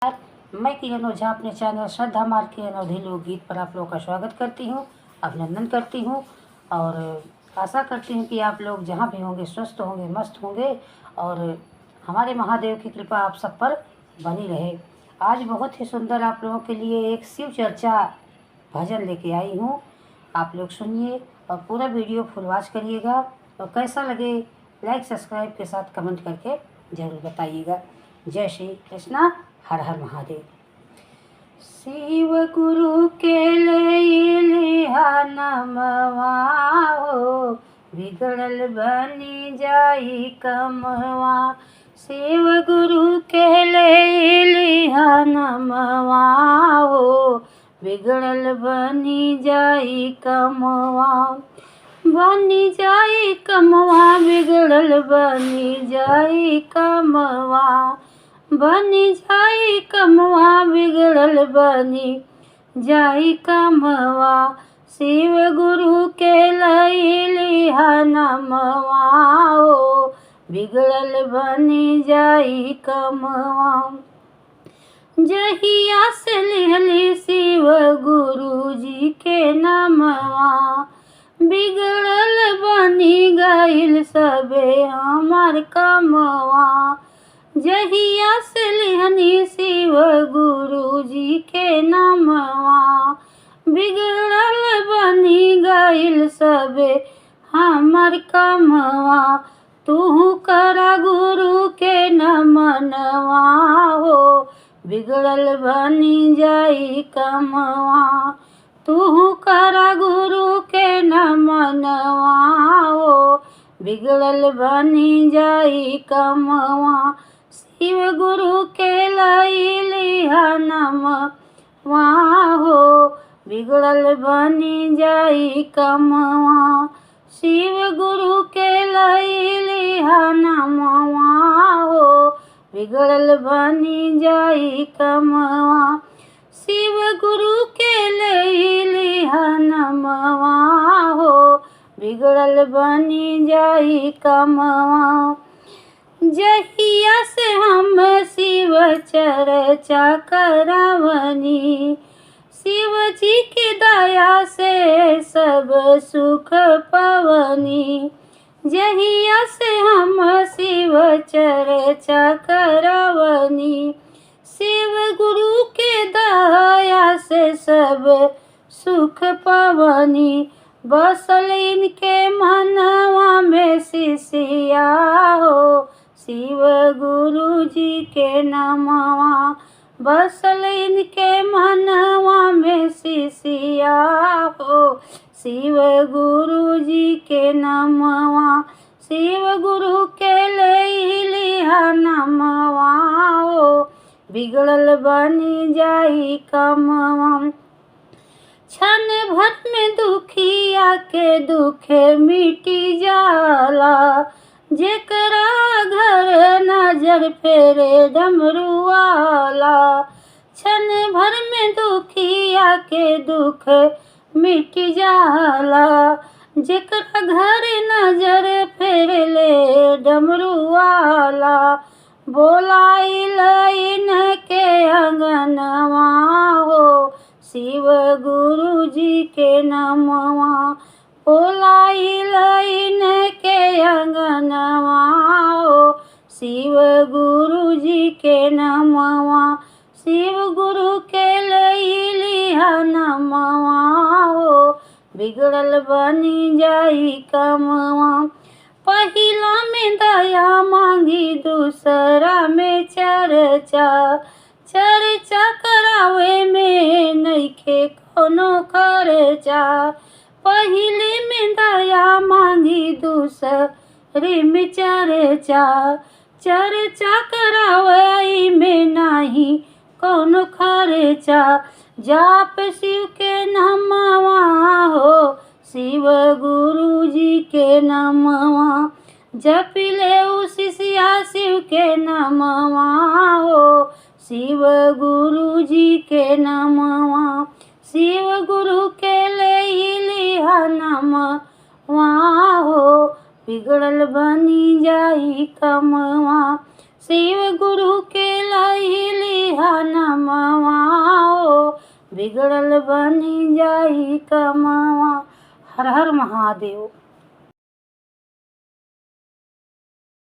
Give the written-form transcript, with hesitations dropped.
मैं किरण ओझा अपने चैनल श्रद्धा मार्ग किरण अवधी लोकगीत पर आप लोगों का स्वागत करती हूँ, अभिनंदन करती हूँ और आशा करती हूँ कि आप लोग जहाँ भी होंगे स्वस्थ होंगे, मस्त होंगे और हमारे महादेव की कृपा आप सब पर बनी रहे। आज बहुत ही सुंदर आप लोगों के लिए एक शिव चर्चा भजन लेके आई हूँ। आप लोग सुनिए और पूरा वीडियो फुल वॉच करिएगा और कैसा लगे लाइक सब्सक्राइब के साथ कमेंट करके ज़रूर बताइएगा। जय श्री कृष्णा, हर हर महादेव। शिव गुरु के लिहा नमवा हो, बिगड़ल बनी जाई कमवा। शिव गुरु के लिहा नमवा हो, बिगड़ल बनी जाई कमवा। बनी जाई कमवा, बिगड़ल बनी जाई कमवा। बनी जाई कमवा, बिगड़ल बनी जाई कमवा। शिव गुरु के लिहा नमवा हो, बिगड़ल बनी जाई कमवा। जहिया से लिहली शिव गुरु जी के नमवा, बिगड़ल बनी गईल सबे हमार कमवा। जहिया से लिहनी शिव गुरु जी के नमवा, बिगड़ल बनी गईल सबे हमर कमवा। तू करा गुरु के नमनवा हो, बिगड़ल बनी जाई कमवा। तू करा गुरु के नमनवा हो, बिगड़ल बनी जाई कमवा। शिव गुरु के लिहा नमवा हो, बिगड़ल बनी जाई कमवा। शिव गुरु के लिहा नमवा हो, बिगड़ल बनी जाई कमवा। शिव गुरु के लिहा नमवा हो, बिगड़ल बनी जाई कमवा। जहिया से हम शिव चर्चा करवनी, शिव जी की दया से सब सुख पवनी। जहिया से हम शिव चर्चा करवनी, शिव गुरु के दया से सब सुख पवनी। बसल इनके मनवा में शिष्या हो, शिव गुरु जी के नमवा। बसल इनके मनवा में शिष्या हो, शिव गुरु जी के नमवा। शिव गुरु के लिहा नमवा हो, बिगड़ल बनी जाई कमवा। क्षण भर में दुखिया के दुख मिटी जाला, जेकरा घर नजर फेरे डमरू वाला। क्षण भर में दुखिया के दुख मिट जाला, जेकरा घर नजर फेरे ले डमरू वाला। बोलाइल इनके अंगनवा हो, शिव गुरु जी के नमवा। बोलाइल इनके अंगनवा हो, शिव गुरु जी के नमवा। शिव गुरु के लिहा नमवा हो, बिगड़ल बनी जाई कमवा। पहिला में दया मांगी, दूसरा में चर्चा। चर्चा करावे में नइखे कोनो खर्चा। पहिले में दया मांगी, दूसरे में चर्चा। चर्चा करावे में नहीं कोनो खर्चा। जाप शिव के नमवा हो, शिव गुरु जी के नमवा। जपिले शिष्या शिव के नमवा हो, शिव गुरु जी के नमवा। शिव गुरु के लिहा नमवा हो, बिगड़ल बनी जाई कमवा। शिव गुरु के लिहा बिगड़ल बनी जाई कमावा। हर हर महादेव।